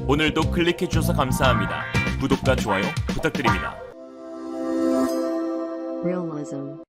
오늘도 클릭해주셔서 감사합니다. 구독과 좋아요 부탁드립니다.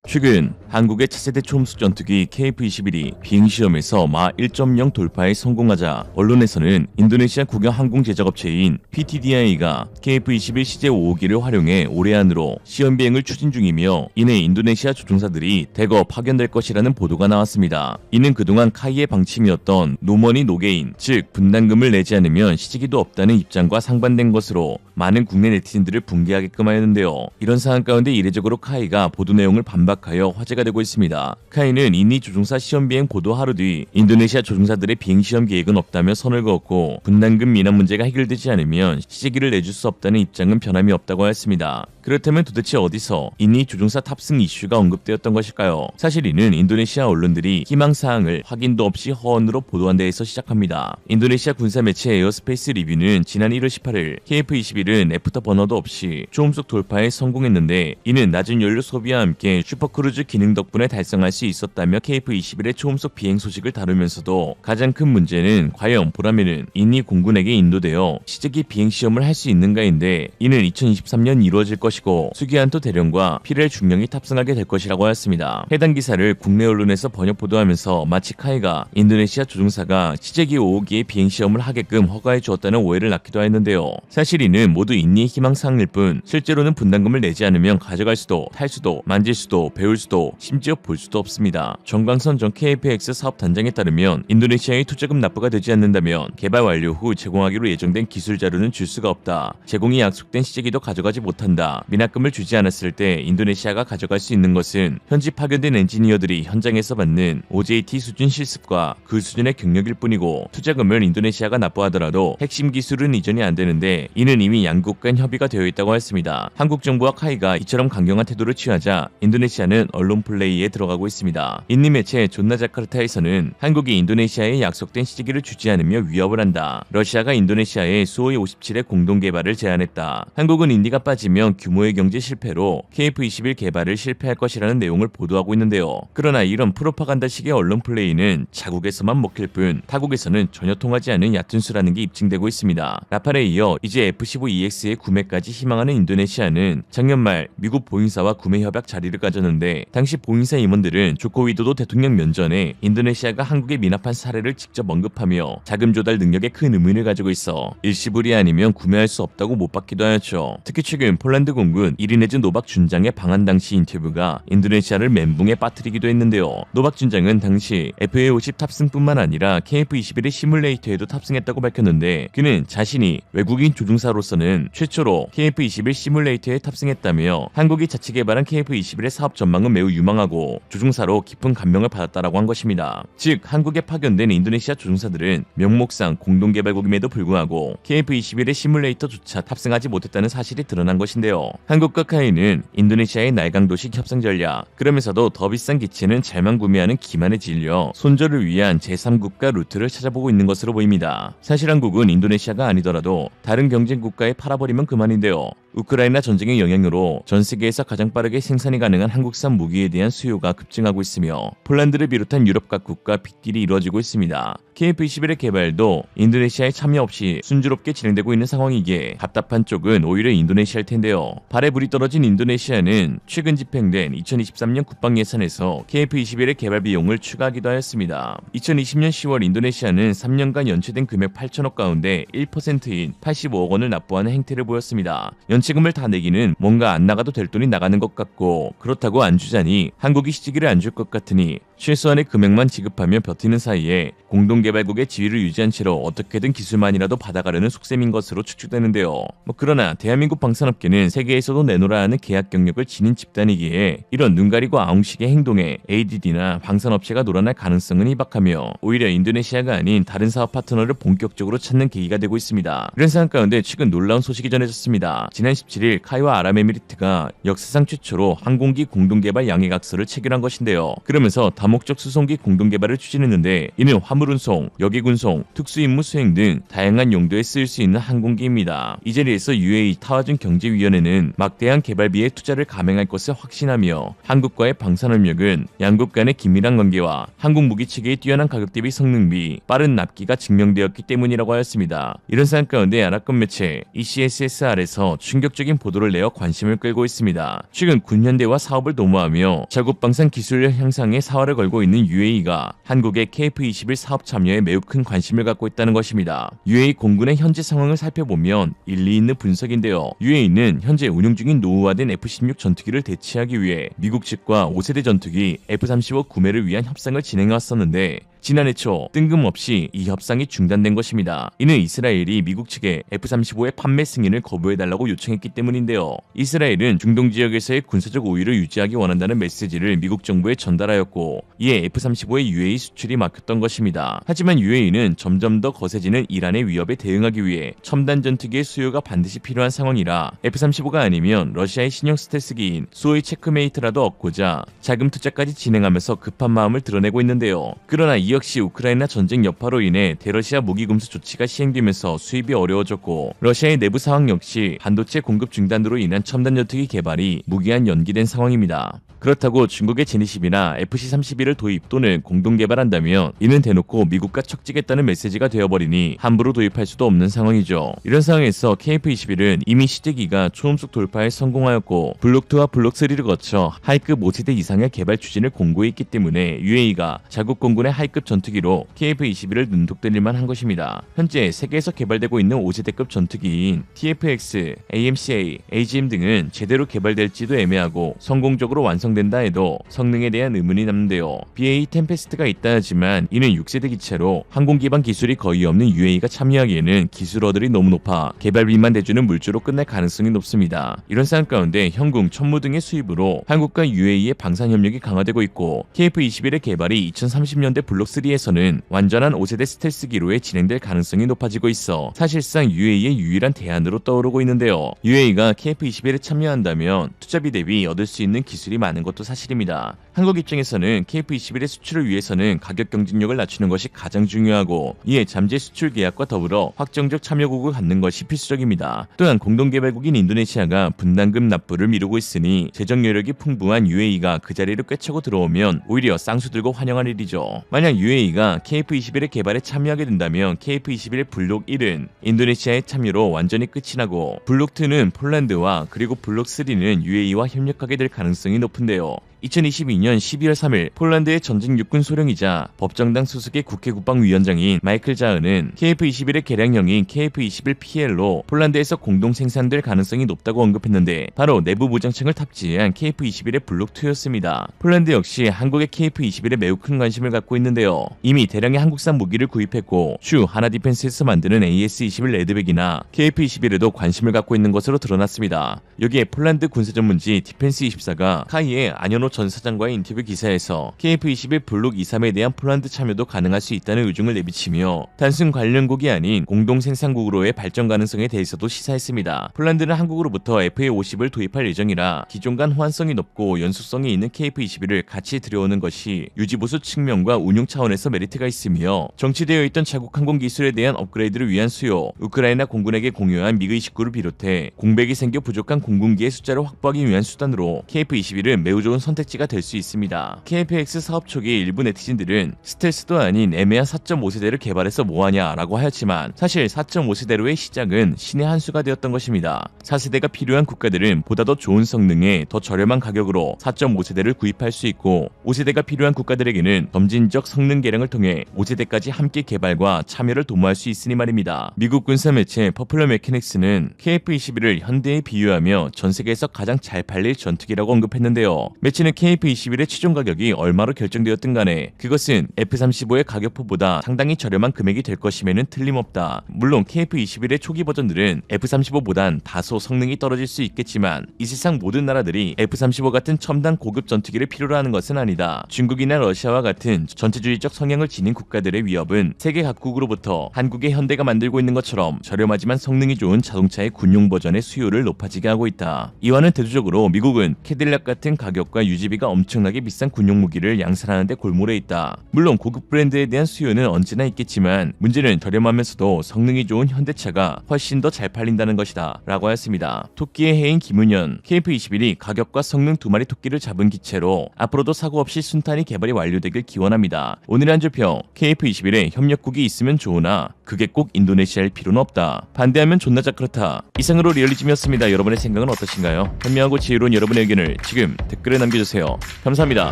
최근 한국의 차세대 초음속 전투기 KF-21이 비행시험에서 마 1.0 돌파에 성공하자 언론에서는 인도네시아 국영 항공 제작업체인 PTDI가 KF-21 CJ-5호기를 활용해 올해 안으로 시험 비행을 추진 중이며 이내 인도네시아 조종사들이 대거 파견될 것이라는 보도가 나왔습니다. 이는 그동안 카이의 방침이었던 노머니 노게인, 즉 분담금을 내지 않으면 시지기도 없다는 입장과 상반된 것으로 많은 국내 네티즌들을 붕괴하게끔 하였는데요. 이런 상황 가운데 이례적으로 카이가 보도 내용을 반박하여 화제가 되고 있습니다. 카이는 인니 조종사 시험비행 보도 하루 뒤 인도네시아 조종사들의 비행시험 계획은 없다며 선을 그었고 분담금 미납 문제가 해결되지 않으면 시제기를 내줄 수 없다는 입장은 변함이 없다고 하였습니다. 그렇다면 도대체 어디서 인니 조종사 탑승 이슈가 언급되었던 것일까요? 사실 이는 인도네시아 언론들이 희망사항을 확인도 없이 허언으로 보도한 데에서 시작합니다. 인도네시아 군사 매체 에어스페이스 리뷰는 지난 1월 18일 KF-21은 애프터 버너도 없이 초음속 돌파에 성공했는데 이는 낮은 연료 소비와 함께 슈퍼크루즈 기능 덕분에 달성할 수 있었다며 KF-21의 초음속 비행 소식을 다루면서도 가장 큰 문제는 과연 보라매는 인니 공군에게 인도되어 시제기 비행 시험을 할 수 있는가인데 이는 2023년 이루어질 것이고 수기한토 대령과 피렐 중령이 탑승하게 될 것이라고 하였습니다. 해당 기사를 국내 언론에서 번역 보도하면서 마치 카이가 인도네시아 조종사가 시제기 5호기의 비행 시험을 하게끔 허가해 주었다는 오해를 낳기도 했는데요. 사실 이는 모두 인니의 희망사항일 뿐 실제로는 분담금을 내지 않으면 가져갈 수도 탈 수도 만질 수도 배울 수도 심지어 볼 수도 없습니다. 정광선 전 KFX 사업 단장에 따르면 인도네시아의 투자금 납부가 되지 않는다면 개발 완료 후 제공하기로 예정된 기술 자료는 줄 수가 없다. 제공이 약속된 시제기도 가져가지 못한다. 미납금을 주지 않았을 때 인도네시아가 가져갈 수 있는 것은 현지 파견된 엔지니어들이 현장에서 받는 OJT 수준 실습과 그 수준의 경력일 뿐이고 투자금을 인도네시아가 납부하더라도 핵심 기술은 이전이 안 되는데 이는 이미 양국 간 협의가 되어 있다고 했습니다. 한국 정부와 카이가 이처럼 강경한 태도를 취하자 인도네시아는 언론 플레이에 들어가고 있습니다. 인니 매체 존나자카르타에서는 한국이 인도네시아에 약속된 시제기를 주지 않으며 위협을 한다. 러시아가 인도네시아에 수호이 57의 공동 개발을 제안했다. 한국은 인디가 빠지면 규모의 경제 실패로 KF-21 개발을 실패할 것이라는 내용을 보도하고 있는데요. 그러나 이런 프로파간다식의 언론 플레이는 자국에서만 먹힐 뿐 타국에서는 전혀 통하지 않은 얕은 수라는 게 입증되고 있습니다. 라팔에 이어 이제 F-15EX의 구매까지 희망하는 인도네시아는 작년 말 미국 보잉사와 구매 협약 자리를 가졌는데 당시 보잉사 임원들은 조코 위도도 대통령 면전에 인도네시아가 한국에 미납한 사례를 직접 언급하며 자금 조달 능력에 큰 의문을 가지고 있어 일시불이 아니면 구매할 수 없다고 못 받기도 하였죠. 특히 최근 폴란드 공군 이리네즈 노박 준장의 방한 당시 인터뷰가 인도네시아를 멘붕에 빠뜨리기도 했는데요. 노박 준장은 당시 FA-50 탑승뿐만 아니라 KF-21의 시뮬레이터에도 탑승했다고 밝혔는데 그는 자신이 외국인 조종사로서는 최초로 KF-21 시뮬레이터에 탑승했다며 한국이 자체 개발한 KF-21의 사업 전망은 매우 유망하고 조종사로 깊은 감명을 받았다라고 한 것입니다. 즉 한국에 파견된 인도네시아 조종사들은 명목상 공동개발국임에도 불구하고 KF-21의 시뮬레이터조차 탑승하지 못했다는 사실이 드러난 것인데요. 한국과 카이는 인도네시아의 날강도식 협상 전략, 그러면서도 더 비싼 기체는 잘만 구매하는 기만에 질려 손절을 위한 제3국가 루트를 찾아보고 있는 것으로 보입니다. 사실 한국은 인도네시아가 아니더라도 다른 경쟁 국가에 팔아버리면 그만인데요. 우크라이나 전쟁의 영향으로 전 세계에서 가장 빠르게 생산이 가능한 한국산 무기에 대한 수요가 급증하고 있으며 폴란드를 비롯한 유럽 각국과 빗길이 이루어지고 있습니다. KF-21의 개발도 인도네시아의 참여 없이 순조롭게 진행되고 있는 상황이기에 답답한 쪽은 오히려 인도네시아일 텐데요. 발에 불이 떨어진 인도네시아는 최근 집행된 2023년 국방 예산에서 KF-21의 개발 비용을 추가하기도 하였습니다. 2020년 10월 인도네시아는 3년간 연체된 금액 8천억 가운데 1%인 85억 원을 납부하는 행태를 보였습니다. 연체금을 다 내기는 뭔가 안 나가도 될 돈이 나가는 것 같고 그렇다고 안 주자니 한국이 시지기를 안 줄 것 같으니 최소한의 금액만 지급하며 버티는 사이에 공동개발국의 지위를 유지한 채로 어떻게든 기술만이라도 받아가려는 속셈인 것으로 추측되는데요. 그러나 대한민국 방산업계는 세계에서도 내놓으라 하는 계약 경력을 지닌 집단이기에 이런 눈 가리고 아웅식의 행동에 ADD나 방산업체가 놀아날 가능성은 희박하며 오히려 인도네시아가 아닌 다른 사업 파트너를 본격적으로 찾는 계기가 되고 있습니다. 이런 상황 가운데 최근 놀라운 소식이 전해졌습니다. 지난 지난 17일 카이와 아랍에미리트가 역사상 최초로 항공기 공동개발 양해각서를 체결한 것인데요. 그러면서 다목적 수송기 공동개발을 추진했는데 이는 화물운송, 여객운송, 특수임무 수행 등 다양한 용도에 쓰일 수 있는 항공기입니다. 이 자리에서 UAE 타와준 경제위원회는 막대한 개발비에 투자를 감행할 것을 확신하며 한국과의 방산협력은 양국 간의 긴밀한 관계와 한국 무기체계의 뛰어난 가격 대비 성능비, 빠른 납기가 증명되었기 때문이라고 하였습니다. 이런 상황 가운데 아랍권 매체 ECSSR에서 충격적인 보도를 내어 관심을 끌고 있습니다. 최근 군현대와 사업을 도모하며 자국 방산 기술 향상에 사활을 걸고 있는 UAE가 한국의 KF-21 사업 참여에 매우 큰 관심을 갖고 있다는 것입니다. UAE 공군의 현재 상황을 살펴보면 일리 있는 분석인데요. UAE는 현재 운용 중인 노후화된 F-16 전투기를 대체하기 위해 미국 측과 5세대 전투기 F-35 구매를 위한 협상을 진행해왔었는데 지난해 초 뜬금없이 이 협상이 중단된 것입니다. 이는 이스라엘이 미국 측에 F-35의 판매 승인을 거부해달라고 요청했기 때문인데요. 이스라엘은 중동 지역에서의 군사적 우위를 유지하기 원한다는 메시지를 미국 정부에 전달하였고 이에 F-35의 UAE 수출이 막혔던 것입니다. 하지만 UAE는 점점 더 거세지는 이란의 위협에 대응하기 위해 첨단 전투기의 수요가 반드시 필요한 상황이라 F-35가 아니면 러시아의 신형 스텔스기인 수호이 체크메이트라도 얻고자 자금 투자까지 진행하면서 급한 마음을 드러내고 있는데요. 그러나 이 역시 우크라이나 전쟁 여파로 인해 대러시아 무기 금수 조치가 시행되면서 수입이 어려워졌고 러시아의 내부 상황 역시 반도체 공급 중단으로 인한 첨단 전투기 개발이 무기한 연기된 상황입니다. 그렇다고 중국의 제니십이나 FC-31을 도입 또는 공동 개발한다면 이는 대놓고 미국과 척지겠다는 메시지가 되어버리니 함부로 도입할 수도 없는 상황이죠. 이런 상황에서 KF-21은 이미 시제기가 초음속 돌파에 성공하였고 블록2와 블록3를 거쳐 하이급 5세대 이상의 개발 추진을 공고히 있기 때문에 UAE가 자국 공군의 하이급 전투기로 KF-21을 눈독들일만 한 것입니다. 현재 세계에서 개발되고 있는 5세대급 전투기인 TFX, AMCA, AGM 등은 제대로 개발될지도 애매하고 성공적으로 완성된다 해도 성능에 대한 의문이 남는데요. BAE 템페스트가 있다 하지만 이는 6세대 기체로 항공 기반 기술이 거의 없는 UAE가 참여하기에는 기술 허들이 너무 높아 개발비만 대주는 물주로 끝날 가능성이 높습니다. 이런 상황 가운데 현궁, 천무 등의 수입으로 한국과 UAE의 방산 협력이 강화되고 있고 KF-21의 개발이 2030년대 블록3에서는 완전한 5세대 스텔스기로에 진행될 가능성이 높아지고 있어 사실상 UAE의 유일한 대안으로 떠오르고 있는데요. UAE가 KF-21에 참여한다면 투자비 대비 얻을 수 있는 기술이 많은 것도 사실입니다. 한국 입장에서는 KF-21의 수출을 위해서는 가격 경쟁력을 낮추는 것이 가장 중요하고 이에 잠재 수출 계약과 더불어 확정적 참여국을 갖는 것이 필수적입니다. 또한 공동개발국인 인도네시아가 분담금 납부를 미루고 있으니 재정 여력이 풍부한 UAE가 그 자리를 꿰차고 들어오면 오히려 쌍수 들고 환영할 일이죠. 만약 UAE가 KF-21의 개발에 참여하게 된다면 KF-21의 블록 1은 인도네시아의 참여로 완전히 끝이 나고 블록 2는 폴란드와 그리고 블록 3는 UAE와 협력하게 될 가능성이 높은데요. 2022년 12월 3일 폴란드의 전직 육군 소령이자 법정당 소속의 국회 국방위원장인 마이클 자은은 KF-21의 개량형인 KF-21PL로 폴란드에서 공동 생산될 가능성이 높다고 언급했는데 바로 내부 무장창을 탑재한 KF-21의 블록2였습니다. 폴란드 역시 한국의 KF-21에 매우 큰 관심을 갖고 있는데요. 이미 대량의 한국산 무기를 구입했고 슈 하나디펜스에서 만드는 AS-21 레드백이나 KF-21에도 관심을 갖고 있는 것으로 드러났습니다. 여기에 폴란드 군사전문지 디펜스24가 카이의 안현호 전 사장과의 인터뷰 기사에서 KF-21 블록 2, 3에 대한 폴란드 참여도 가능할 수 있다는 의중을 내비치며 단순 관련국이 아닌 공동 생산국으로의 발전 가능성에 대해서도 시사했습니다. 폴란드는 한국으로부터 FA-50을 도입할 예정이라 기존 간 호환성이 높고 연속성이 있는 KF-21을 같이 들여오는 것이 유지보수 측면과 운용 차원에서 메리트가 있으며 정치되어 있던 자국 항공 기술에 대한 업그레이드를 위한 수요, 우크라이나 공군에게 공유한 미그-29를 비롯해 공백이 생겨 부족한 공군기의 숫자를 확보하기 위한 수단으로 KF-21은 매우 좋은 선택지가 될 수 있습니다. KFX 사업 초기 일부 네티즌들은 스텔스도 아닌 애매한 4.5세대를 개발해서 뭐하냐 라고 하였지만 사실 4.5세대로의 시작은 신의 한 수가 되었던 것입니다. 4세대가 필요한 국가들은 보다 더 좋은 성능에 더 저렴한 가격으로 4.5세대를 구입할 수 있고 5세대가 필요한 국가들에게는 점진적 성능 개량을 통해 5세대까지 함께 개발과 참여를 도모할 수 있으니 말입니다. 미국 군사 매체 퍼플러 메케닉스는 KF-21을 현대에 비유하며 전 세계에서 가장 잘 팔릴 전투기라고 언급했는데요. 매체는 KF-21의 최종 가격이 얼마로 결정되었든 간에 그것은 F-35의 가격표보다 상당히 저렴한 금액이 될 것임에는 틀림없다. 물론 KF-21의 초기 버전들은 F-35보단 다소 성능이 떨어질 수 있겠지만 이 세상 모든 나라들이 F-35 같은 첨단 고급 전투기를 필요로 하는 것은 아니다. 중국이나 러시아와 같은 전체주의적 성향을 지닌 국가들의 위협은 세계 각국으로부터 한국의 현대가 만들고 있는 것처럼 저렴하지만 성능이 좋은 자동차의 군용 버전의 수요를 높아지게 하고 있다. 이와는 대조적으로 미국은 캐딜락 같은 가격과 유지비가 엄청나게 비싼 군용 무기를 양산하는 데 골몰해 있다. 물론 고급 브랜드에 대한 수요는 언제나 있겠지만 문제는 저렴하면서도 성능이 좋은 현대차가 훨씬 더 잘 팔린다는 것이다 라고 하였습니다. 토끼의 해인 김은현, KF-21이 가격과 성능 두 마리 토끼를 잡은 기체로 앞으로도 사고 없이 순탄히 개발이 완료되길 기원합니다. 오늘의 한 줄평, KF-21에 협력국이 있으면 좋으나 그게 꼭 인도네시아일 필요는 없다. 반대하면 존나 자크르타. 이상으로 리얼리즘이었습니다. 여러분의 생각은 어떠신가요? 현명하고 지혜로운 여러분의 의견을 지금 댓글에 남겨주세요. 감사합니다.